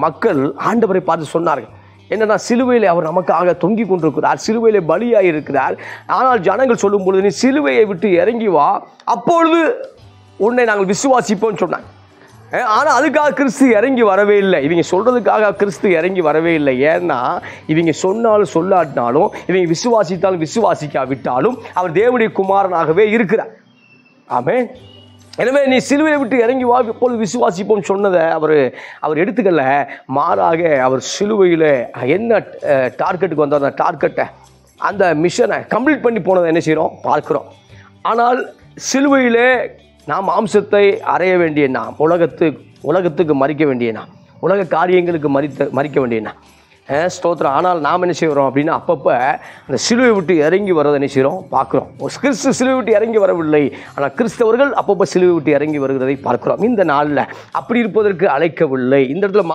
மக்கள் ஆண்டவரை பார்த்து சொன்னார்கள், என்னன்னா சிலுவையில் அவர் நமக்காக தொங்கி கொண்டிருக்கிறார், சிலுவையிலே பலியாய் இருக்கிறார். ஆனால் ஜனங்கள் சொல்லும் பொழுது, நீ சிலுவையை விட்டு இறங்கி வா, அப்பொழுது உன்னை நாங்கள் விசுவாசிப்போம்னு சொன்னாங்க. ஆனால் அதுக்காக கிறிஸ்து இறங்கி வரவே இல்லை. இவங்க சொல்கிறதுக்காக கிறிஸ்து இறங்கி வரவே இல்லை. ஏன்னா இவங்க சொன்னாலும் சொல்லாட்டினாலும், இவங்க விசுவாசித்தாலும் விசுவாசிக்காவிட்டாலும் அவர் தேவனுடைய குமாரனாகவே இருக்கிறார். ஆமென். எனவே நீ சிலுவையை விட்டு இறங்கி வா, இப்பொழுது விசுவாசிப்போம் சொன்னதை அவர் எடுத்துக்கல. மாறாக அவர் சிலுவையில் என்ன டார்கெட்டுக்கு வந்தார், அந்த டார்கெட்டை, அந்த மிஷனை கம்ப்ளீட் பண்ணி போனதை என்ன செய்கிறோம், பார்க்குறோம். ஆனால் சிலுவையிலே நாம் மாம்சத்தை அறைய வேண்டிய நாம், உலகத்துக்கு மறிக்க வேண்டிய நாம், உலக காரியங்களுக்கு மறிக்க வேண்டிய நாம், ஸ்தோத்திரம். ஆனால் நாம் என்ன செய்கிறோம் அப்படின்னா, அப்பப்போ அந்த சிலுவை விட்டு இறங்கி வர்றதை என்ன செய்கிறோம், பார்க்குறோம். கிறிஸ்து சிலுவை விட்டு இறங்கி வரவில்லை, ஆனால் கிறிஸ்தவர்கள் அப்பப்போ சிலுவை விட்டு இறங்கி வருகிறதை பார்க்குறோம். இந்த நாளில் அப்படி இருப்பதற்கு அழைக்கவில்லை. இந்த இடத்துல